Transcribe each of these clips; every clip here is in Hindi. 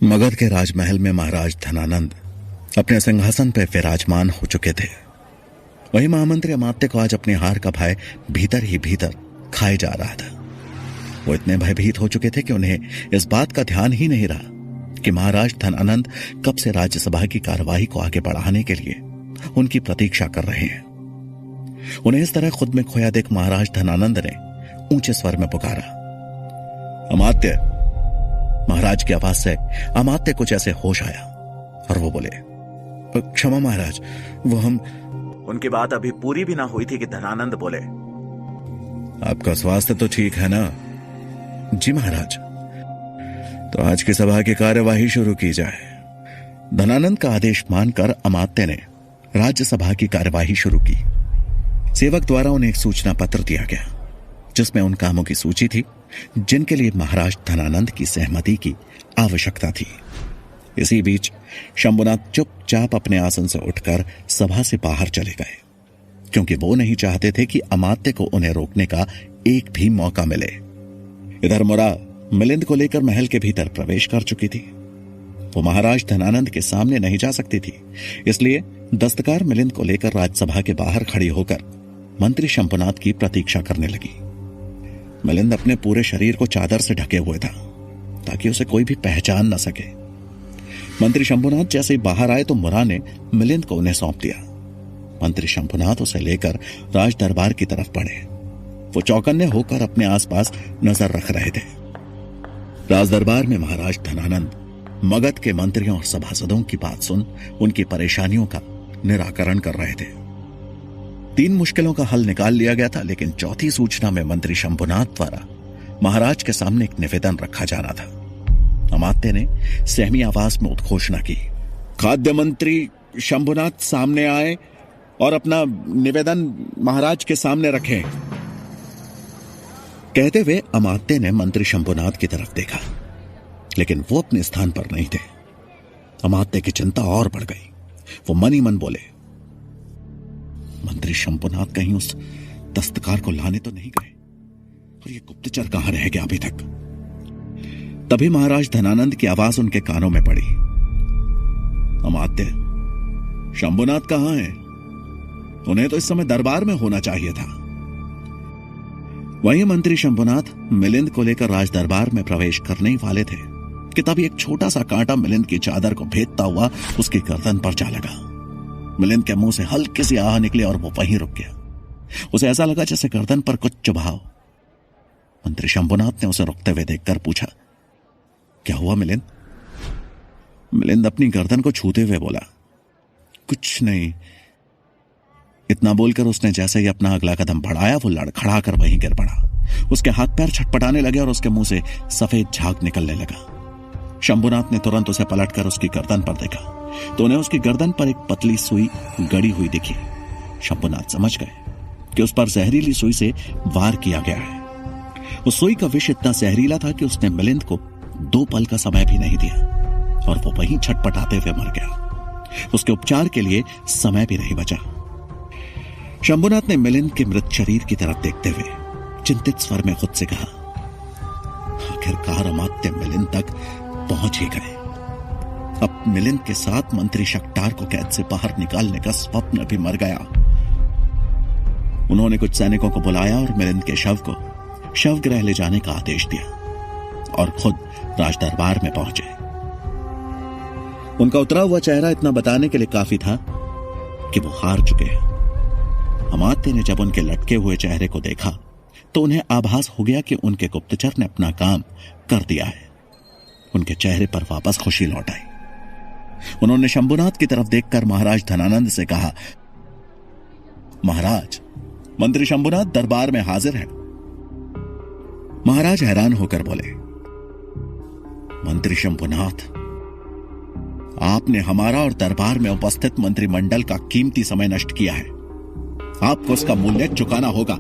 मगध के राजमहल में महाराज धनानंद अपने सिंहासन पर विराजमान हो चुके थे। वही महामंत्री अमात्य को आज अपनी हार का भय भीतर ही भीतर खाए जा रहा था। वो इतने भयभीत हो चुके थे कि उन्हें इस बात का ध्यान ही नहीं रहा कि महाराज धनानंद कब से राज्यसभा की कार्यवाही को आगे बढ़ाने के लिए उनकी प्रतीक्षा कर रहे हैं। उन्हें इस तरह खुद में खोया देख महाराज धनानंद ने ऊंचे स्वर में पुकारा, अमात्य। महाराज की आवाज से अमात्य को जैसे होश आया और वो बोले, क्षमा महाराज, वो हम। उनकी बात अभी पूरी भी ना हुई थी कि धनानंद बोले, आपका स्वास्थ्य तो ठीक है ना? जी महाराज। तो आज की सभा की कार्यवाही शुरू की जाए। धनानंद का आदेश मानकर अमात्य ने राज्यसभा की कार्यवाही शुरू की। सेवक द्वारा उन्हें एक सूचना पत्र दिया गया जिसमें उन कामों की सूची थी जिनके लिए महाराज धनानंद की सहमति की आवश्यकता थी। इसी बीच शंभुनाथ चुपचाप अपने आसन से उठकर सभा से बाहर चले गए, क्योंकि वो नहीं चाहते थे कि अमात्य को उन्हें रोकने का एक भी मौका मिले। इधर मुरा मिलिंद को लेकर महल के भीतर प्रवेश कर चुकी थी। वो महाराज धनानंद के सामने नहीं जा सकती थी, इसलिए दस्तकार मिलिंद को लेकर राज्यसभा के बाहर खड़ी होकर मंत्री शंभुनाथ की प्रतीक्षा करने लगी। मिलिंद अपने पूरे शरीर को चादर से ढके हुए था ताकि उसे कोई भी पहचान न सके। मंत्री शंभुनाथ जैसे ही बाहर आए तो मुरा ने मिलिंद को उन्हें सौंप दिया। मंत्री शंभुनाथ उसे लेकर राज दरबार की तरफ बढ़े। वो चौकन्ने होकर अपने आसपास नजर रख रहे थे। राज दरबार में महाराज धनानंद मगध के मंत्रियों और सभासदों की बात सुन उनकी परेशानियों का निराकरण कर रहे थे। 3 मुश्किलों का हल निकाल लिया गया था, लेकिन चौथी सूचना में मंत्री शंभुनाथ द्वारा महाराज के सामने एक निवेदन रखा जाना था। अमात्य ने सहमी आवाज में उद्घोषणा की, खाद्य मंत्री शंभुनाथ सामने आए और अपना निवेदन महाराज के सामने रखें। कहते हुए अमात्य ने मंत्री शंभुनाथ की तरफ देखा, लेकिन वो अपने स्थान पर नहीं थे। अमात्य की चिंता और बढ़ गई। वो मन ही मन बोले, मंत्री शंभुनाथ कहीं उस दस्तकार को लाने तो नहीं गए, और ये गुप्तचर कहां रह गया अभी तक। तभी महाराज धनानंद की आवाज उनके कानों में पड़ी, अमात्य, शंभुनाथ कहां है? उन्हें तो इस समय दरबार में होना चाहिए था। वहीं मंत्री शंभुनाथ मिलिंद को लेकर राज दरबार में प्रवेश करने ही वाले थे कि तभी एक छोटा सा कांटा मिलिंद की चादर को भेदता हुआ उसकी गर्दन पर जा लगा। मिलिंद के मुंह से हल्की सी आह निकली और वो वहीं रुक गया। उसे ऐसा लगा जैसे गर्दन पर कुछ चुभाव। मंत्री शंभुनाथ ने उसे रुकते हुए देखकर पूछा, क्या हुआ मिलिंद? मिलिंद अपनी गर्दन को छूते हुए बोला, कुछ नहीं। इतना बोलकर उसने जैसे ही अपना अगला कदम बढ़ाया, वो लड़खड़ा कर वहीं गिर पड़ा। उसके हाथ पैर छटपटाने लगे और उसके मुंह से सफेद झाग निकलने लगा। शंभुनाथ ने तुरंत उसे पलटकर उसकी गर्दन पर देखा तो उन्हें उसकी गर्दन पर एक पतली सुई गड़ी हुई दिखी। शंभुनाथ समझ गए कि उस पर जहरीली सुई से वार किया गया है। उस सुई का विष इतना जहरीला था कि उसने मिलिंद को 2 पल का समय भी नहीं दिया और वो वहीं छटपटाते हुए मर गया। उसके उपचार के लिए समय भी नहीं बचा। शंभुनाथ ने मिलिंद के मृत शरीर की तरफ देखते हुए चिंतित स्वर में खुद से कहा, आखिरकार अमात्य मिलिंद तक पहुंच ही गए। अब मिलिंद के साथ मंत्री शक्टार को कैद से बाहर निकालने का स्वप्न भी मर गया। उन्होंने कुछ सैनिकों को बुलाया और मिलिंद के शव को शवगृह ले जाने का आदेश दिया और खुद राजदरबार में पहुंचे। उनका उतरा हुआ चेहरा इतना बताने के लिए काफी था कि वो हार चुके हैं। अमात्य ने जब उनके लटके हुए चेहरे को देखा तो उन्हें आभास हो गया कि उनके गुप्तचर ने अपना काम कर दिया है। उनके चेहरे पर वापस खुशी लौट आई। उन्होंने शंभुनाथ की तरफ देखकर महाराज धनानंद से कहा, महाराज, मंत्री शंभुनाथ दरबार में हाजिर है। महाराज हैरान होकर बोले, मंत्री शंभुनाथ, आपने हमारा और दरबार में उपस्थित मंत्रिमंडल का कीमती समय नष्ट किया है। आपको उसका मूल्य चुकाना होगा।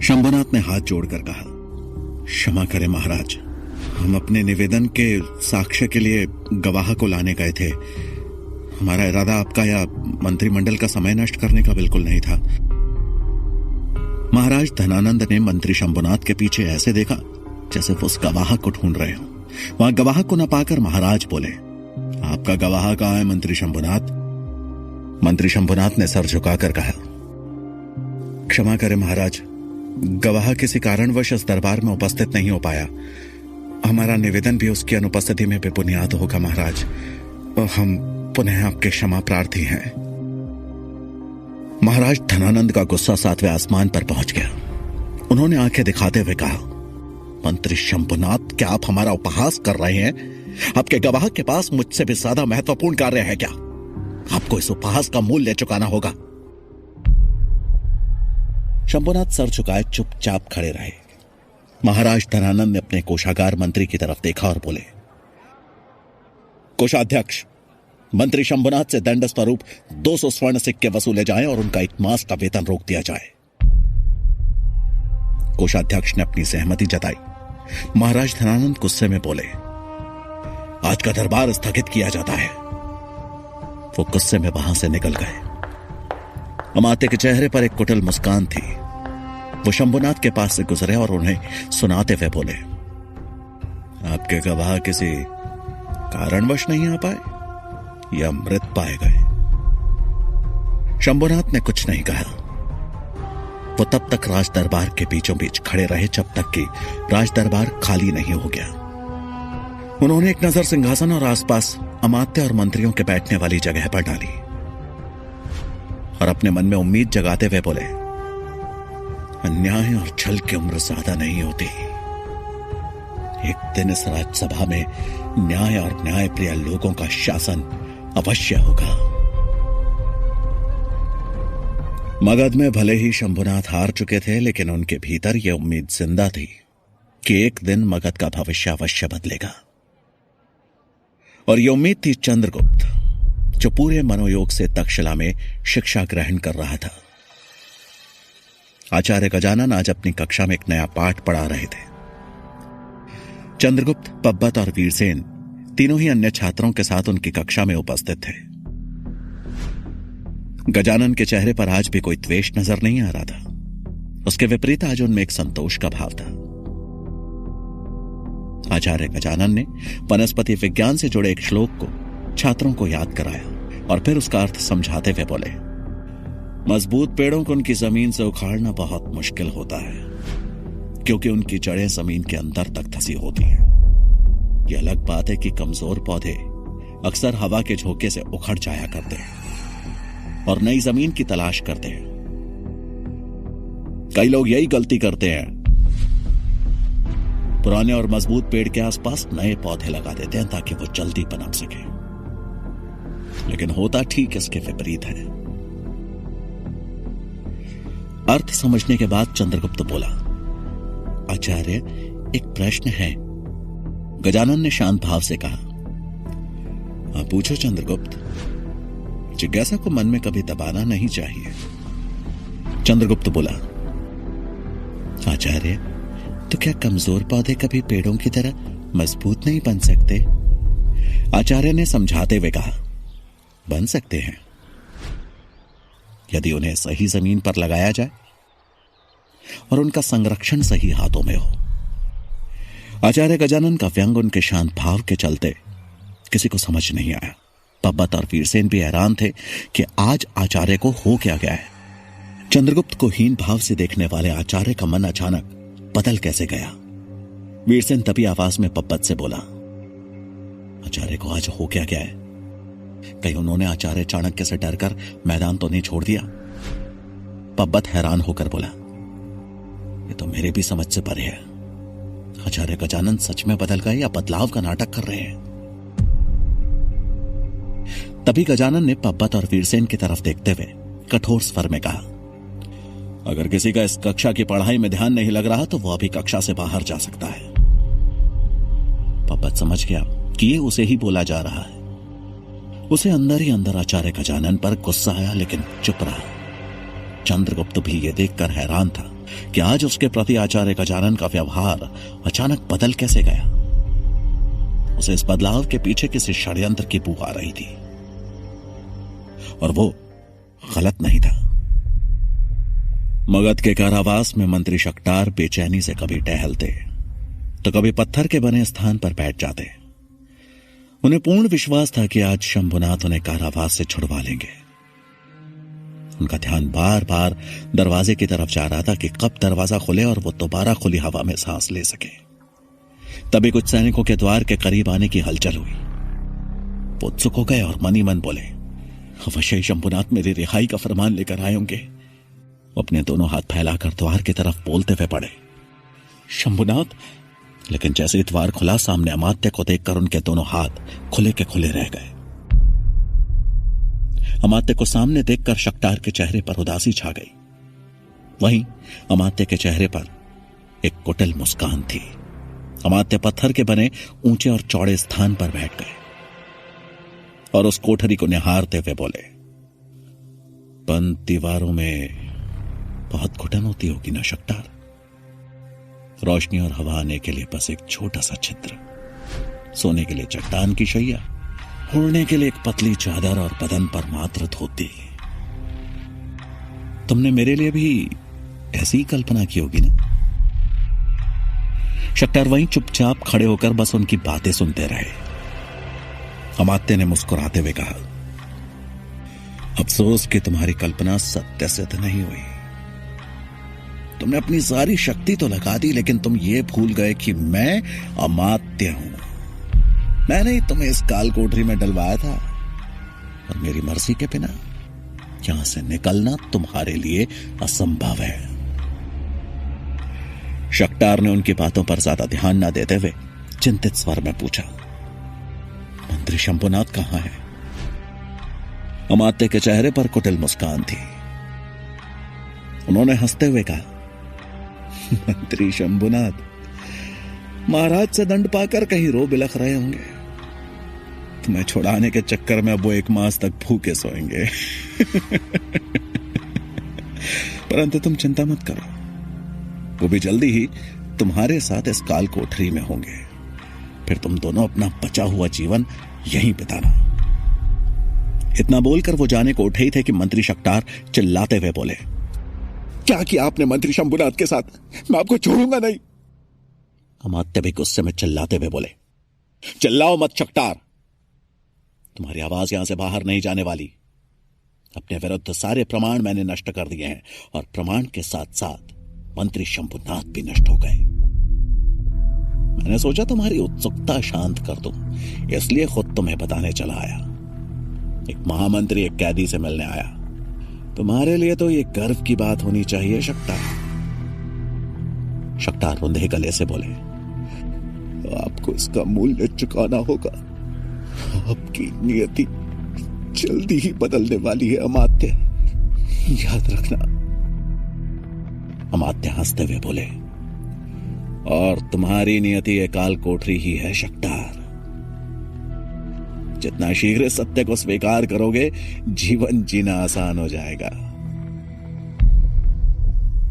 शंभुनाथ ने हाथ जोड़कर कहा, क्षमा करें महाराज, हम अपने निवेदन के साक्ष्य के लिए गवाह को लाने गए थे। हमारा इरादा आपका या मंत्रिमंडल का समय नष्ट करने का बिल्कुल नहीं था। महाराज धनानंद ने मंत्री शंभुनाथ के पीछे ऐसे देखा जैसे वो उस गवाह को ढूंढ रहे हो। वहां गवाह को न पाकर महाराज बोले, आपका गवाह कहां है मंत्री शंभुनाथ? मंत्री शंभुनाथ ने सर झुकाकर कहा, क्षमा करें महाराज, गवाह किसी कारणवश इस दरबार में उपस्थित नहीं हो पाया। हमारा निवेदन भी उसकी अनुपस्थिति में बेबुनियाद होगा महाराज। हम पुनः आपके क्षमा प्रार्थी हैं। महाराज धनानंद का गुस्सा 7वें आसमान पर पहुंच गया। उन्होंने आंखें दिखाते हुए कहा, मंत्री शंभुनाथ, क्या आप हमारा उपहास कर रहे हैं? आपके गवाह के पास मुझसे भी ज्यादा महत्वपूर्ण कार्य है क्या? आपको इस उपहास का मूल्य चुकाना होगा। शंभुनाथ सर झुकाए चुपचाप खड़े रहे। महाराज धनानंद ने अपने कोषागार मंत्री की तरफ देखा और बोले, कोषाध्यक्ष, मंत्री शंभुनाथ से दंड स्वरूप 200 स्वर्ण सिक्के वसूले जाएं और उनका 1 मास का वेतन रोक दिया जाए। कोषाध्यक्ष ने अपनी सहमति जताई। महाराज धनानंद गुस्से में बोले, आज का दरबार स्थगित किया जाता है। वो गुस्से में वहां से निकल गए। अमात्य के चेहरे पर एक कुटिल मुस्कान थी। वो शंभुनाथ के पास से गुजरे और उन्हें सुनाते हुए बोले, आपके गवाह किसी कारणवश नहीं आ पाए या मृत पाए गए? शंभुनाथ ने कुछ नहीं कहा। वो तब तक राज दरबार के बीचों बीच खड़े रहे जब तक कि राज दरबार खाली नहीं हो गया। उन्होंने एक नजर सिंहासन और आसपास अमात्य और मंत्रियों के बैठने वाली जगह पर डाली और अपने मन में उम्मीद जगाते हुए बोले, अन्याय और छल की उम्र ज्यादा नहीं होती। एक दिन इस राज्यसभा में न्याय और न्याय प्रिय लोगों का शासन अवश्य होगा। मगध में भले ही शंभुनाथ हार चुके थे, लेकिन उनके भीतर यह उम्मीद जिंदा थी कि एक दिन मगध का भविष्य अवश्य बदलेगा। और यह उम्मीद थी चंद्रगुप्त, जो पूरे मनोयोग से तक्षशिला में शिक्षा ग्रहण कर रहा था। आचार्य गजानन आज अपनी कक्षा में एक नया पाठ पढ़ा रहे थे। चंद्रगुप्त, पब्बत और वीरसेन तीनों ही अन्य छात्रों के साथ उनकी कक्षा में उपस्थित थे। गजानन के चेहरे पर आज भी कोई द्वेष नजर नहीं आ रहा था। उसके विपरीत आज उनमें एक संतोष का भाव था। आचार्य गजानन ने वनस्पति विज्ञान से जुड़े एक श्लोक को छात्रों को याद कराया और फिर उसका अर्थ समझाते हुए बोले, मजबूत पेड़ों को उनकी जमीन से उखाड़ना बहुत मुश्किल होता है, क्योंकि उनकी जड़ें जमीन के अंदर तक धंसी होती हैं। यह अलग बात है कि कमजोर पौधे अक्सर हवा के झोंके से उखड़ जाया करते हैं और नई जमीन की तलाश करते हैं। कई लोग यही गलती करते हैं, पुराने और मजबूत पेड़ के आसपास नए पौधे लगा देते हैं ताकि वो जल्दी पनप सके, लेकिन होता ठीक इसके विपरीत है। अर्थ समझने के बाद चंद्रगुप्त बोला, आचार्य, एक प्रश्न है। गजानन ने शांत भाव से कहा, आप पूछो चंद्रगुप्त। जिज्ञासा को मन में कभी दबाना नहीं चाहिए। चंद्रगुप्त बोला, आचार्य, तो क्या कमजोर पौधे कभी पेड़ों की तरह मजबूत नहीं बन सकते? आचार्य ने समझाते हुए कहा, बन सकते हैं, यदि उन्हें सही जमीन पर लगाया जाए और उनका संरक्षण सही हाथों में हो। आचार्य गजानन का व्यंग उनके शांत भाव के चलते किसी को समझ नहीं आया। पब्बत और वीरसेन भी हैरान थे कि आज आचार्य को हो क्या गया है। चंद्रगुप्त को हीन भाव से देखने वाले आचार्य का मन अचानक बदल कैसे गया। वीरसेन तभी आवाज में पब्बत से बोला, आचार्य को आज हो क्या गया है? कहीं उन्होंने आचार्य चाणक्य से डरकर मैदान तो नहीं छोड़ दिया? पब्बत हैरान होकर बोला, ये तो मेरे भी समझ से परे है। आचार्य गजानन सच में बदल गए या बदलाव का नाटक कर रहे हैं? तभी गजानन ने पब्बत और वीरसेन की तरफ देखते हुए कठोर स्वर में कहा, अगर किसी का इस कक्षा की पढ़ाई में ध्यान नहीं लग रहा तो वो अभी कक्षा से बाहर जा सकता है। पब्बत समझ गया कि ये उसे ही बोला जा रहा है। उसे अंदर ही अंदर आचार्य गजानन पर गुस्सा आया, लेकिन चुप रहा। चंद्रगुप्त भी यह देखकर हैरान था कि आज उसके प्रति आचार्य गजानन का व्यवहार अचानक बदल कैसे गया। उसे इस बदलाव के पीछे किसी षड्यंत्र की बू आ रही थी और वो गलत नहीं था। मगध के कारावास में मंत्री शक्टार बेचैनी से कभी टहलते, तो कभी पत्थर के बने स्थान पर बैठ जाते। उन्हें पूर्ण विश्वास था कि आज शंभुनाथ उन्हें कारावास से छुड़वा लेंगे। उनका ध्यान बार बार दरवाजे की तरफ जा रहा था कि कब दरवाजा खुले और वो दोबारा खुली हवा में सांस ले सके। तभी कुछ सैनिकों के द्वार के करीब आने की हलचल हुई। वो उत्सुक हो गए और मन ही मन बोले, अवश्य ही शंभुनाथ मेरी रिहाई का फरमान लेकर आए होंगे। वो अपने दोनों हाथ फैलाकर द्वार की तरफ बोलते हुए पड़े, शंभुनाथ। लेकिन जैसे ही द्वार खुला, सामने अमात्य को देखकर उनके दोनों हाथ खुले के खुले रह गए। अमात्य को सामने देखकर शक्टार के चेहरे पर उदासी छा गई। वहीं अमात्य के चेहरे पर एक कुटिल मुस्कान थी। अमात्य पत्थर के बने ऊंचे और चौड़े स्थान पर बैठ गए और उस कोठरी को निहारते हुए बोले, बंद दीवारों में बहुत घुटन होती होगी ना शक्टार। रोशनी और हवा आने के लिए बस एक छोटा सा छिद्र, सोने के लिए चट्टान की शैया, उड़ने के लिए एक पतली चादर और बदन पर मात्र धोती। तुमने मेरे लिए भी ऐसी ही कल्पना की होगी ना। शक्टार वहीं चुपचाप खड़े होकर बस उनकी बातें सुनते रहे। अमात्य ने मुस्कुराते हुए कहा, अफसोस कि तुम्हारी कल्पना सत्य सिद्ध नहीं हुई। तुमने अपनी सारी शक्ति तो लगा दी, लेकिन तुम ये भूल गए कि मैं अमात्य हूं। मैंने ही तुम्हें इस काल कोठरी में डलवाया था और मेरी मर्जी के बिना यहां से निकलना तुम्हारे लिए असंभव है। शक्टार ने उनकी बातों पर ज्यादा ध्यान न देते हुए चिंतित स्वर में पूछा, मंत्री शंभुनाथ कहां है? अमात्य के चेहरे पर कुटिल मुस्कान थी। उन्होंने हंसते हुए कहा, मंत्री शंभुनाथ महाराज से दंड पाकर कहीं रो बिलख रहे होंगे। तुम्हें छुड़ाने के चक्कर में अब वो 1 मास तक भूखे सोएंगे। परंतु तुम चिंता मत करो, वो भी जल्दी ही तुम्हारे साथ इस काल कोठरी में होंगे। फिर तुम दोनों अपना बचा हुआ जीवन यहीं बिताना। इतना बोलकर वो जाने को उठे ही थे कि मंत्री शक्टार चिल्लाते हुए बोले, क्या किया आपने मंत्री शंभुनाथ के साथ? मैं आपको छोड़ूंगा नहीं। अमात्य भी गुस्से में चिल्लाते हुए बोले, चिल्लाओ मत शक्टार, तुम्हारी आवाज यहां से बाहर नहीं जाने वाली। अपने विरुद्ध सारे प्रमाण मैंने नष्ट कर दिए हैं और प्रमाण के साथ साथ मंत्री शंभुनाथ भी नष्ट हो गए। मैंने सोचा तुम्हारी उत्सुकता शांत कर दूं, इसलिए खुद तुम्हें बताने चला आया। एक महामंत्री एक कैदी से मिलने आया। तुम्हारे लिए तो ये गर्व की बात होनी चाहिए शक्टार। शक्टार रुंधे गले से बोले, आपको इसका मूल्य चुकाना होगा। आपकी नियति जल्दी ही बदलने वाली है अमात्य, याद रखना। अमात्य हंसते हुए बोले, और तुम्हारी नियति ये काल कोठरी ही है शक्टार। जितना शीघ्र सत्य को स्वीकार करोगे, जीवन जीना आसान हो जाएगा।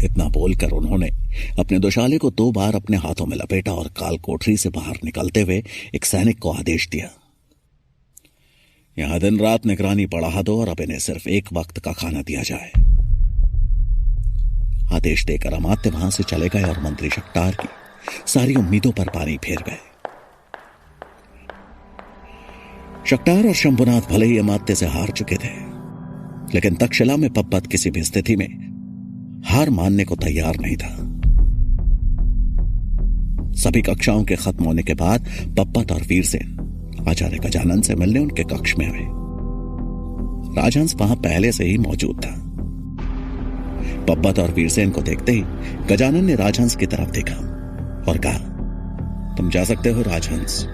इतना बोलकर उन्होंने अपने दोशाले को 2 बार अपने हाथों में लपेटा और काल कोठरी से बाहर निकलते हुए एक सैनिक को आदेश दिया, यहां दिन रात निगरानी बढ़ा दो और अब इन्हें सिर्फ 1 वक्त का खाना दिया जाए। आदेश देकर अमात्य वहां से चले गए और मंत्री शक्टार की सारी उम्मीदों पर पानी फेर गए। शक्टार और शंभुनाथ भले ही अमात्य से हार चुके थे, लेकिन तक्षशिला में पब्बत किसी भी स्थिति में हार मानने को तैयार नहीं था। सभी कक्षाओं के खत्म होने के बाद पब्बत और वीरसेन आचार्य गजानन से मिलने उनके कक्ष में आए। राजहंस वहां पहले से ही मौजूद था। पब्बत और वीरसेन को देखते ही गजानन ने राजहंस की तरफ देखा और कहा, तुम जा सकते हो राजहंस।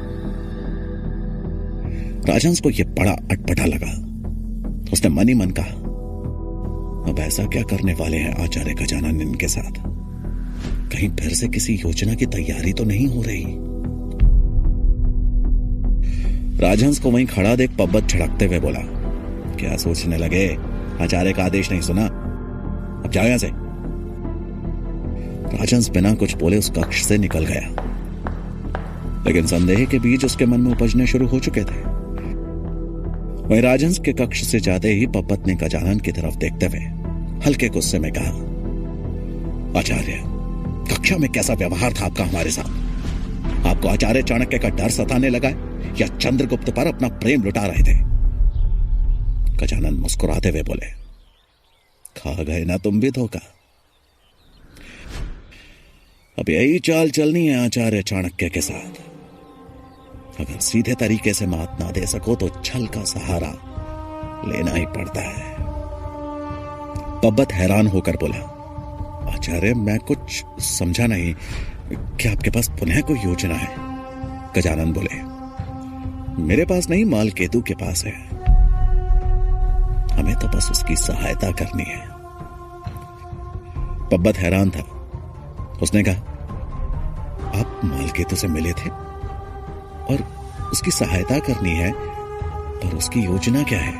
राजहंस को यह बड़ा अटपटा लगा। उसने मन ही मन कहा, अब ऐसा क्या करने वाले हैं आचार्य गजानन इनके साथ? कहीं फिर से किसी योजना की तैयारी तो नहीं हो रही? राजहंस को वहीं खड़ा देख पब्बत झड़कते हुए बोला, क्या सोचने लगे? आचार्य का आदेश नहीं सुना? अब जाओ यहां से। राजहंस बिना कुछ बोले उस कक्ष से निकल गया, लेकिन संदेह के बीज उसके मन में उपजने शुरू हो चुके थे। वहीं राजहंस के कक्ष से जाते ही पब्बत ने गजानन की तरफ देखते हुए हल्के गुस्से में कहा, आचार्य, कक्षा में कैसा व्यवहार था आपका हमारे साथ? आपको आचार्य चाणक्य का डर सताने लगा है या चंद्रगुप्त पर अपना प्रेम लुटा रहे थे? गजानन मुस्कुराते हुए बोले, खा गए ना तुम भी धोखा। अब यही चाल चलनी है आचार्य चाणक्य के साथ। अगर सीधे तरीके से मात ना दे सको तो छल का सहारा लेना ही पड़ता है। पब्बत हैरान होकर बोला, आचार्य मैं कुछ समझा नहीं, क्या आपके पास पुनः कोई योजना है? गजानन बोले, मेरे पास नहीं, मालकेतु के पास है। हमें तो बस उसकी सहायता करनी है। पब्बत हैरान था। उसने कहा, आप मालकेतु से मिले थे और उसकी सहायता करनी है, पर उसकी योजना क्या है?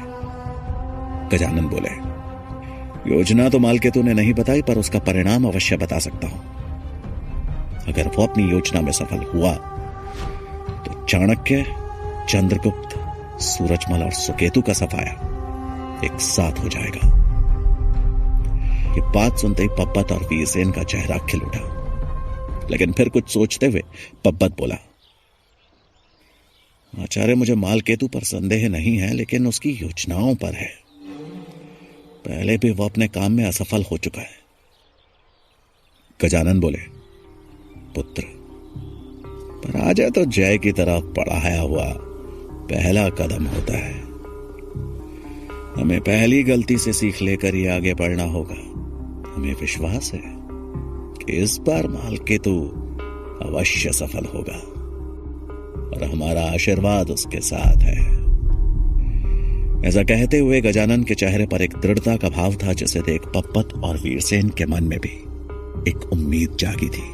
गजानन बोले, योजना तो मालकेतु ने नहीं बताई, पर उसका परिणाम अवश्य बता सकता हूं। अगर वो अपनी योजना में सफल हुआ तो चाणक्य, चंद्रगुप्त, सूरजमल और सुकेतु का सफाया एक साथ हो जाएगा। ये बात सुनते ही पब्बत और वीरसेन का चेहरा खिल उठा, लेकिन फिर कुछ सोचते हुए पब्बत बोला, आचार्य मुझे मालकेतु पर संदेह नहीं है, लेकिन उसकी योजनाओं पर है। पहले भी वो अपने काम में असफल हो चुका है। गजानन बोले, पुत्र, पराजय तो जय की तरफ बढ़ाया हुआ पहला कदम होता है। हमें पहली गलती से सीख लेकर ही आगे बढ़ना होगा। हमें विश्वास है कि इस बार मालकेतु अवश्य सफल होगा और हमारा आशीर्वाद उसके साथ है। ऐसा कहते हुए गजानन के चेहरे पर एक दृढ़ता का भाव था, जिसे देख पब्बत और वीरसेन के मन में भी एक उम्मीद जागी थी।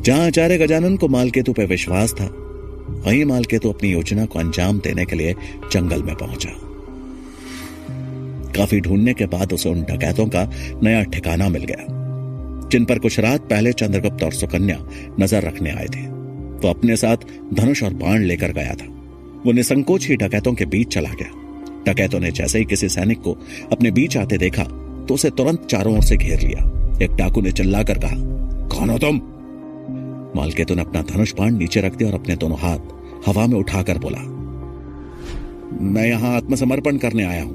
जहां आचार्य गजानन को मालकेतु पर विश्वास था, वहीं मालकेतु अपनी योजना को अंजाम देने के लिए जंगल में पहुंचा। काफी ढूंढने के बाद उसे उन डकैतों का नया ठिकाना मिल गया, जिन पर कुछ रात पहले चंद्रगुप्त और सुकन्या नजर रखने आए थे। तो अपने साथ धनुष और बाण लेकर गया था। वो निसंकोच ही डकैतों के बीच चला गया। डकैतों ने जैसे ही किसी सैनिक को अपने बीच आते देखा तो उसे तुरंत चारों ओर से घेर लिया। एक डाकू ने चिल्लाकर कहा, कौन हो तुम? मालकेतु ने अपना धनुष बाण नीचे रख दिया और अपने दोनों हाथ हवा में उठाकर बोला, मैं यहां आत्मसमर्पण करने आया हूं।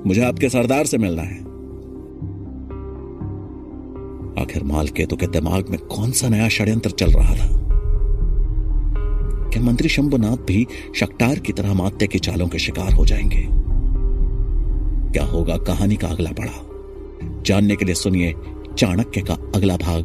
मुझे आपके सरदार से मिलना है। आखिर मालकेतु के दिमाग में कौन सा नया षड्यंत्र चल रहा था? क्या मंत्री शंभुनाथ भी शक्टार की तरह मात्य की चालों के शिकार हो जाएंगे? क्या होगा कहानी का अगला पड़ाव? जानने के लिए सुनिए चाणक्य का अगला भाग